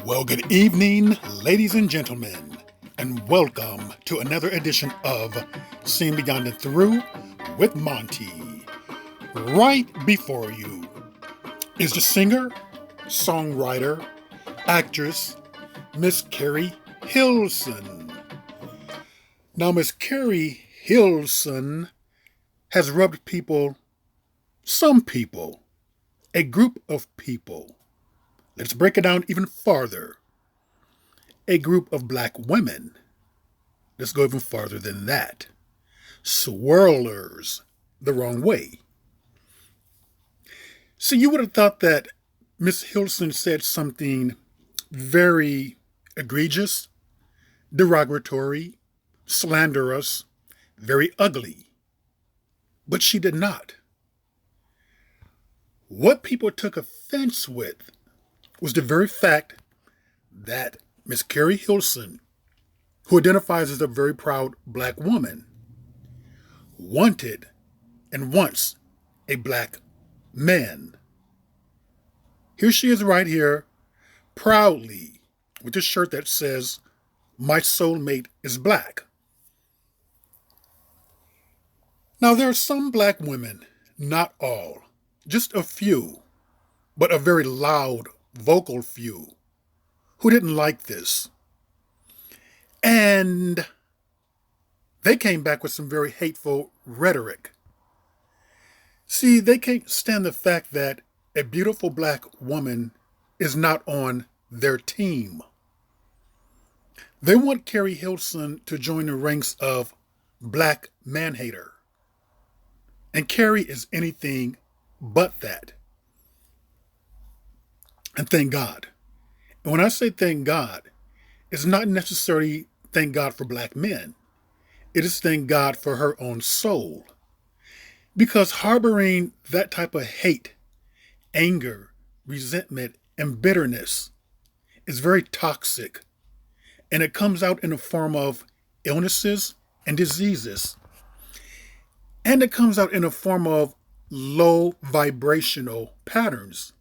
Well, good evening, ladies and gentlemen, and welcome to another edition of Seeing Beyond and Through with Monty. Right before you is the singer, songwriter, actress, Miss Keri Hilson. Now, Miss Keri Hilson has rubbed people, some people, a group of people. Let's break it down even farther. A group of black women. Let's go even farther than that. Swirlers the wrong way. So you would have thought that Miss Hilson said something very egregious, derogatory, slanderous, very ugly. But she did not. What people took offense with was the very fact that Miss Keri Hilson, who identifies as a very proud black woman, wanted and wants a black man. Here she is right here, proudly, with a shirt that says, "My soulmate is black." Now there are some black women, not all, just a few, but a very loud, vocal few, who didn't like this. And they came back with some very hateful rhetoric. See, they can't stand the fact that a beautiful black woman is not on their team. They want Keri Hilson to join the ranks of black man-hater. And Keri is anything but that. And thank God. And when I say thank God, it's not necessarily thank God for black men. It is thank God for her own soul. Because harboring that type of hate, anger, resentment, and bitterness is very toxic. And it comes out in the form of illnesses and diseases. And it comes out in the form of low vibrational patterns.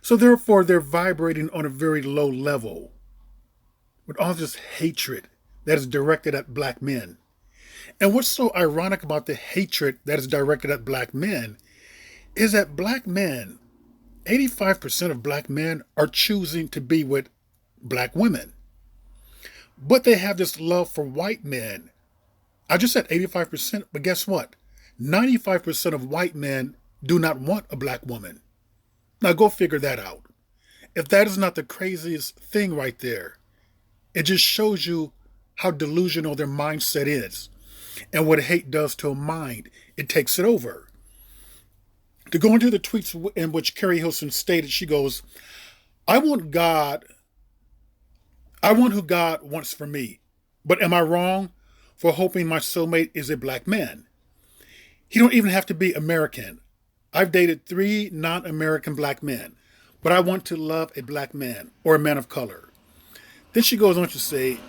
So therefore, they're vibrating on a very low level with all this hatred that is directed at black men. And what's so ironic about the hatred that is directed at black men is that black men, 85% of black men are choosing to be with black women. But they have this love for white men. I just said 85%, but guess what? 95% of white men do not want a black woman. Now go figure that out. If that is not the craziest thing right there, it just shows you how delusional their mindset is and what hate does to a mind. It takes it over. To go into the tweets in which Keri Hilson stated, she goes, I want who God wants for me. But am I wrong for hoping my soulmate is a black man? He don't even have to be American. I've dated 3 non-American black men, but I want to love a black man or a man of color. Then she goes on to say,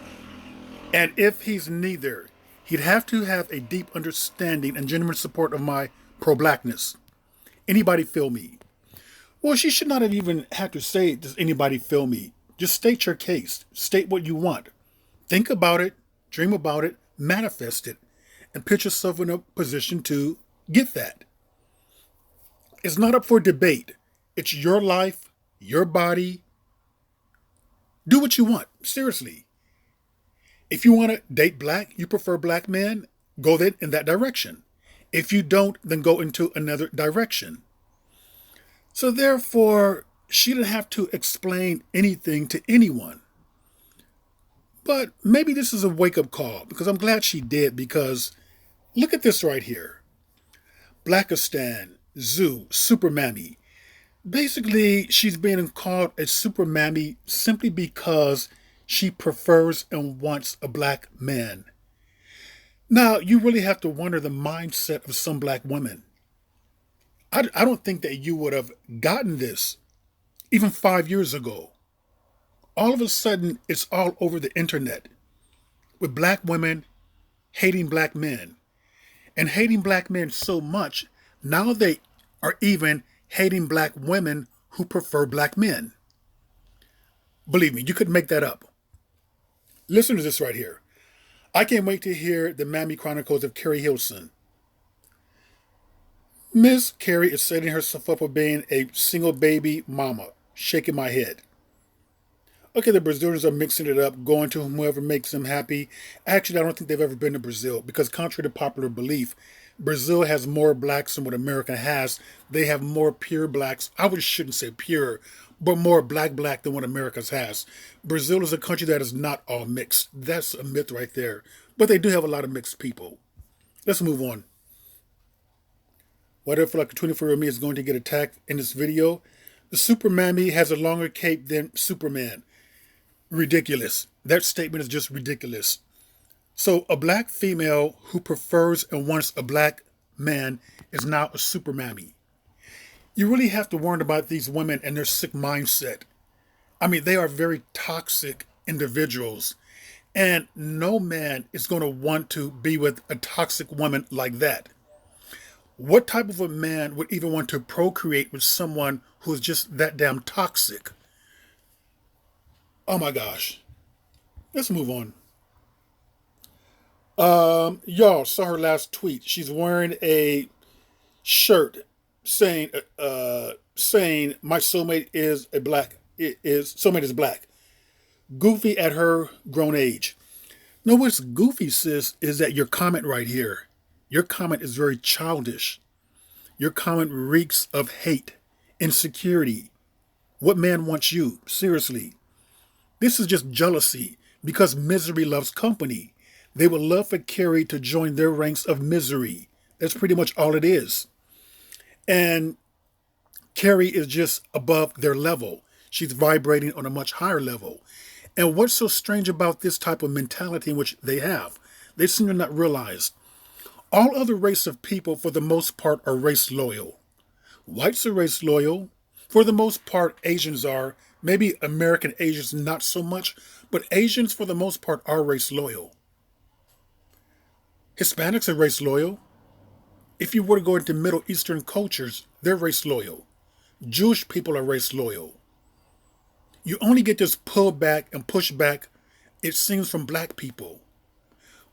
and if he's neither, he'd have to have a deep understanding and genuine support of my pro-blackness. Anybody feel me? Well, she should not have even had to say, does anybody feel me? Just state your case. State what you want. Think about it, dream about it, manifest it, and put yourself in a position to get that. It's not up for debate. It's your life, your body. Do what you want. Seriously. If you want to date black, you prefer black men, go then in that direction. If you don't, then go into another direction. So therefore, she didn't have to explain anything to anyone. But maybe this is a wake-up call, because I'm glad she did, because look at this right here. Blackistan, Zoo, Super Mammy. Basically, she's being called a Super Mammy simply because she prefers and wants a black man. Now, you really have to wonder the mindset of some black women. I don't think that you would have gotten this even 5 years ago. All of a sudden, it's all over the internet with black women hating black men and hating black men so much. Now they are even hating black women who prefer black men. Believe me, you couldn't make that up. Listen to this right here. I can't wait to hear the Mammy Chronicles of Keri Hilson. Miss Keri is setting herself up for being a single baby mama. Shaking my head. Okay, the Brazilians are mixing it up, going to whomever makes them happy. Actually, I don't think they've ever been to Brazil because, contrary to popular belief, Brazil has more blacks than what America has. They have more pure blacks. Shouldn't say pure, but more black than what America has. Brazil is a country that is not all mixed. That's a myth right there. But they do have a lot of mixed people. Let's move on. What if like a 24-year-old me is going to get attacked in this video? The super mammy has a longer cape than Superman. Ridiculous. That statement is just ridiculous. So a black female who prefers and wants a black man is now a super mammy. You really have to warn about these women and their sick mindset. I mean, they are very toxic individuals. And no man is going to want to be with a toxic woman like that. What type of a man would even want to procreate with someone who is just that damn toxic? Oh my gosh. Let's move on. Y'all saw her last tweet. She's wearing a shirt saying my soulmate is a black soulmate is black. Goofy at her grown age. No, what's goofy, sis, is that your comment right here. Your comment is very childish. Your comment reeks of hate, insecurity. What man wants you? Seriously. This is just jealousy because misery loves company. They would love for Keri to join their ranks of misery. That's pretty much all it is. And Keri is just above their level. She's vibrating on a much higher level. And what's so strange about this type of mentality in which they have? They seem to not realize all other race of people, for the most part, are race loyal. Whites are race loyal. For the most part, Asians are. Maybe American Asians not so much, but Asians, for the most part, are race loyal. Hispanics are race loyal. If you were to go into Middle Eastern cultures, they're race loyal. Jewish people are race loyal. You only get this pullback and pushback, it seems, from black people.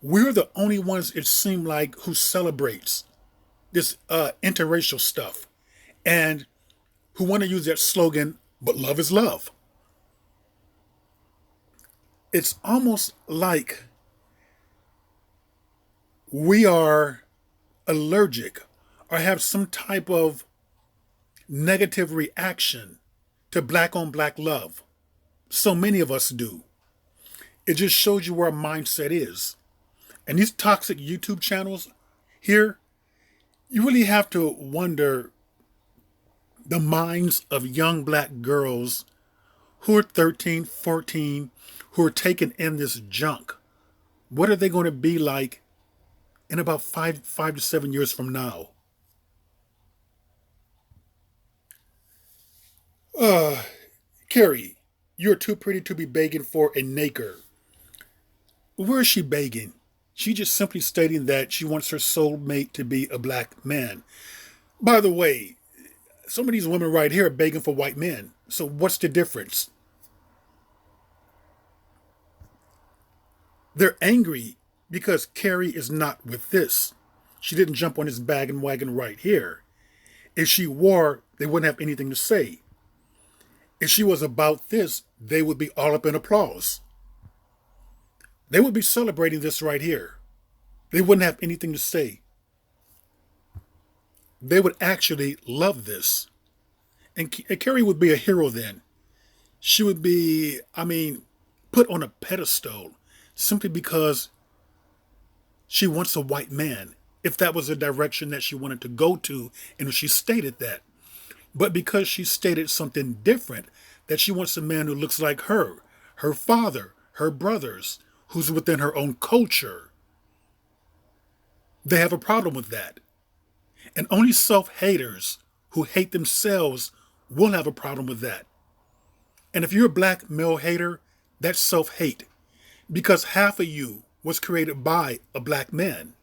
We're the only ones, it seems like, who celebrates this interracial stuff and who want to use that slogan, but love is love. It's almost like we are allergic or have some type of negative reaction to black on black love. So many of us do. It just shows you where our mindset is. And these toxic YouTube channels here, you really have to wonder the minds of young black girls who are 13, 14, who are taking in this junk. What are they going to be like in about 5 to 7 years from now? Keri, you're too pretty to be begging for a naker. Where is she begging? She just simply stating that she wants her soulmate to be a black man. By the way, some of these women right here are begging for white men. So what's the difference? They're angry because Keri is not with this. She didn't jump on his wagon right here. If she were, they wouldn't have anything to say. If she was about this, they would be all up in applause. They would be celebrating this right here. They wouldn't have anything to say. They would actually love this. And Keri would be a hero then. She would be, put on a pedestal simply because she wants a white man, if that was the direction that she wanted to go to, and she stated that. But because she stated something different, that she wants a man who looks like her father, her brothers, who's within her own culture, they have a problem with that. And only self-haters who hate themselves will have a problem with that. And if you're a black male hater, that's self-hate, because half of you was created by a black man.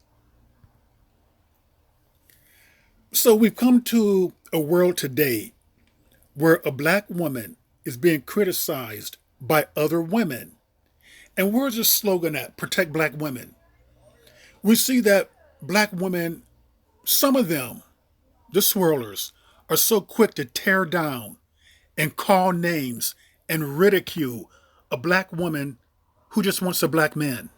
So we've come to a world today where a black woman is being criticized by other women. And where's this slogan at? Protect black women. We see that black women, some of them, the swirlers, are so quick to tear down and call names and ridicule a black woman who just wants a black man.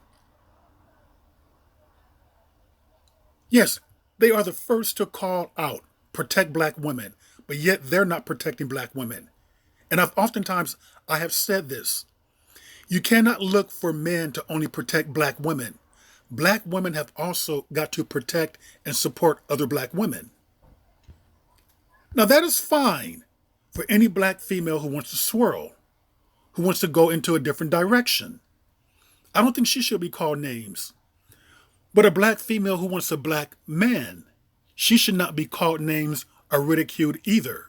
Yes, they are the first to call out, protect black women, but yet they're not protecting black women. And oftentimes I have said this. You cannot look for men to only protect black women. Black women have also got to protect and support other black women. Now that is fine for any black female who wants to swirl, who wants to go into a different direction. I don't think she should be called names. But a black female who wants a black man, she should not be called names or ridiculed either.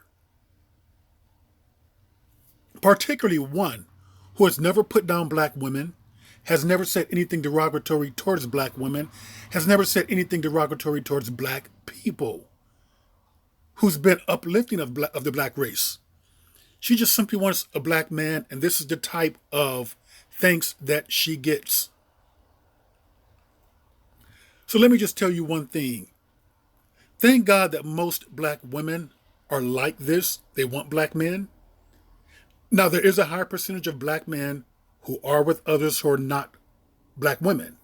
Particularly one who has never put down black women, has never said anything derogatory towards black women, has never said anything derogatory towards black people, who's been uplifting of the black race. She just simply wants a black man, and this is the type of thanks that she gets. So let me just tell you one thing. Thank God that most black women are like this. They want black men. Now, there is a higher percentage of black men who are with others who are not black women.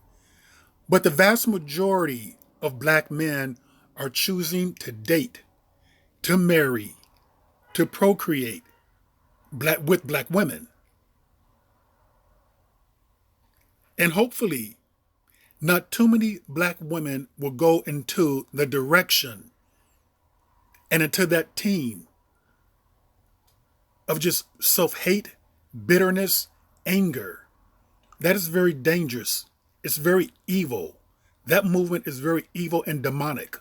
But the vast majority of black men are choosing to date, to marry, to procreate with black women. And hopefully, not too many black women will go into the direction and into that team of just self-hate, bitterness, anger. That is very dangerous. It's very evil. That movement is very evil and demonic.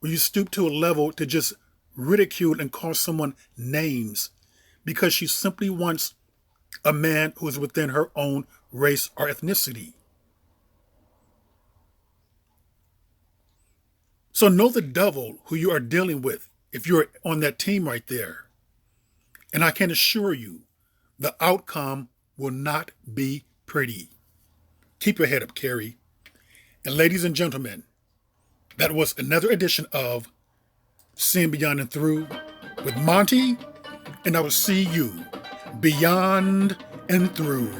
When you stoop to a level to just ridicule and call someone names because she simply wants a man who is within her own race or ethnicity. So know the devil who you are dealing with if you're on that team right there. And I can assure you, the outcome will not be pretty. Keep your head up, Keri. And ladies and gentlemen, that was another edition of Seeing Beyond and Through with Monty, and I will see you beyond and through.